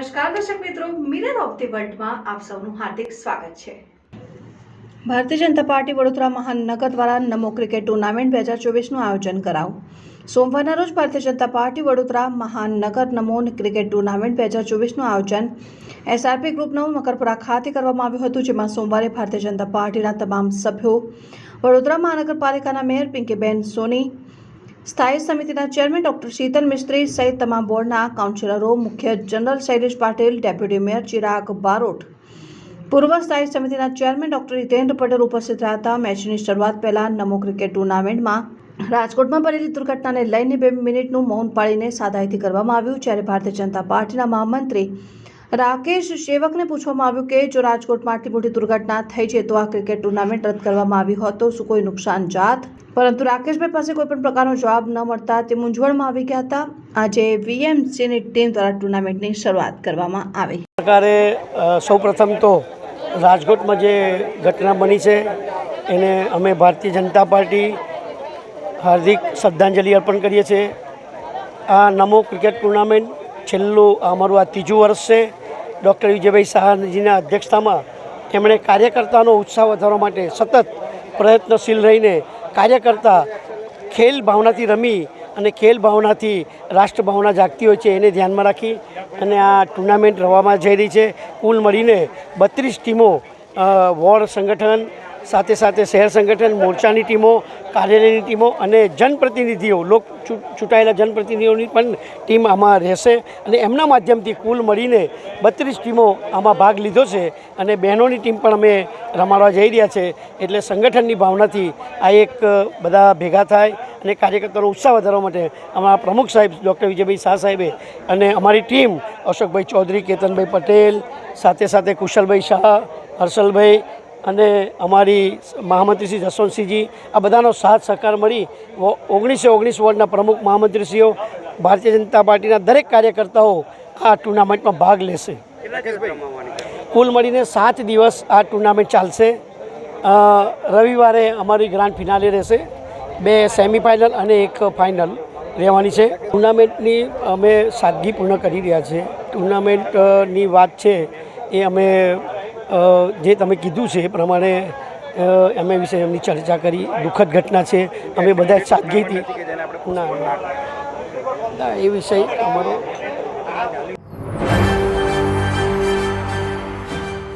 નમસ્કાર દર્શક મિત્રો, મિરર ઓફ ધી વર્લ્ડમાં આપ સૌનું હાર્દિક સ્વાગત છે। ભારતીય જનતા પાર્ટી વડોદરા મહાનગર દ્વારા નમો ક્રિકેટ ટુર્નામેન્ટ 2024નું આયોજન કરાયું। સોમવારના રોજ ભારતીય જનતા પાર્ટી વડોદરા મહાનગર નમો ક્રિકેટ ટુર્નામેન્ટ 2024નું આયોજન એસઆરપી ગ્રુપ નવ મકરપુરા ખાતે કરવામાં આવ્યું હતું, જેમાં સોમવારે ભારતીય જનતા પાર્ટીના તમામ સભ્યો, વડોદરા મહાનગરપાલિકાના મેયર પિંકીબેન સોની, સ્થાયી સમિતિના ચેરમેન ડોક્ટર શીતલ મિસ્ત્રી સહિત તમામ બોર્ડના કાઉન્સિલરો, મુખ્ય general Shailesh Patil, deputy mayor Chirag Barot, પૂર્વ સ્થાયી સમિતિના ચેરમેન ડોક્ટર હિતેન્દ્ર પટેલ ઉપસ્થિત રહ્યા હતા। મેચની શરૂઆત પહેલા નમો ક્રિકેટ ટુર્નામેન્ટમાં રાજકોટમાં બનેલી દુર્ઘટનાને લઈને 2 મિનિટનું મૌન પાળીને સાદાઈથી કરવામાં આવ્યું, જ્યારે ભારતીય જનતા પાર્ટીના મહામંત્રી રાકેશ સેવકને પૂછવામાં આવ્યું કે જો રાજકોટમાં આટલી મોટી દુર્ઘટના થઈ છે તો આ ક્રિકેટ ટુર્નામેન્ટ રદ કરવામાં આવી હોત તો શું કોઈ નુકસાન જાત? પરંતુ રાકેશભાઈ પાસે કોઈ પણ પ્રકારનો જવાબ ન મળતા તે મૂંઝવણમાં આવી ગયા હતા। આજે વીએમસીની ટીમ દ્વારા ટુર્નામેન્ટની શરૂઆત કરવામાં આવી। સરકારે સૌપ્રથમ તો રાજકોટમાં જે ઘટના બની છે એને અમે ભારતીય જનતા પાર્ટી હાર્દિક શ્રદ્ધાંજલિ અર્પણ કરીએ છીએ। આ નમો ક્રિકેટ ટુર્નામેન્ટ છેલ્લું અમારું આ 3જું વર્ષ છે। ડૉક્ટર વિજયભાઈ શાહજીના અધ્યક્ષતામાં એમણે કાર્યકર્તાનો ઉત્સાહ વધારવા માટે સતત પ્રયત્નશીલ રહીને કાર્યકર્તા ખેલ ભાવનાથી રમી અને ખેલ ભાવનાથી રાષ્ટ્ર ભાવના જાગતી હોય છે એને ધ્યાનમાં રાખી અને આ ટુર્નામેન્ટ રમવામાં જઈ રહી છે। કુલ મળીને 32 ટીમો, વોર્ડ સંગઠન સાથે સાથે શહેર સંગઠન, મોરચાની ટીમો, કાર્યાલયની ટીમો અને જનપ્રતિનિધિઓ, ચૂંટાયેલા જનપ્રતિનિધિઓની પણ ટીમ આમાં રહેશે અને એમના માધ્યમથી કુલ મળીને 32 ટીમો આમાં ભાગ લીધો છે અને બહેનોની ટીમ પણ અમે રમાડવા જઈ રહ્યા છે। એટલે સંગઠનની ભાવનાથી આ એક બધા ભેગા થાય અને કાર્યકર્તાનો ઉત્સાહ વધારવા માટે અમારા પ્રમુખ સાહેબ ડૉક્ટર વિજયભાઈ શાહ સાહેબે અને અમારી ટીમ અશોકભાઈ ચૌધરી, કેતનભાઈ પટેલ, સાથે સાથે કુશલભાઈ શાહ, હર્ષલભાઈ અને અમારી મહામંત્રી શ્રી જસવંતસિંહજી, આ બધાનો સાથ સહકાર મળી 19 વોર્ડના પ્રમુખ મહામંત્રીશ્રીઓ, ભારતીય જનતા પાર્ટીના દરેક કાર્યકર્તાઓ આ ટુર્નામેન્ટમાં ભાગ લેશે। કુલ મળીને 7 દિવસ આ ટુર્નામેન્ટ ચાલશે। રવિવારે અમારી ગ્રાન્ડ ફિનાલે રહેશે, 2 સેમિફાઇનલ અને 1 ફાઇનલ રહેવાની છે। ટુર્નામેન્ટની અમે સાદગી પૂર્ણ કરી રહ્યા છીએ। ટુર્નામેન્ટની વાત છે એ અમે જે તમે કીધું છે એ પ્રમાણે અમે વિશે એમની ચર્ચા કરી। દુઃખદ ઘટના છે, અમે બધા સાદગીથી ના એ વિષય અમારો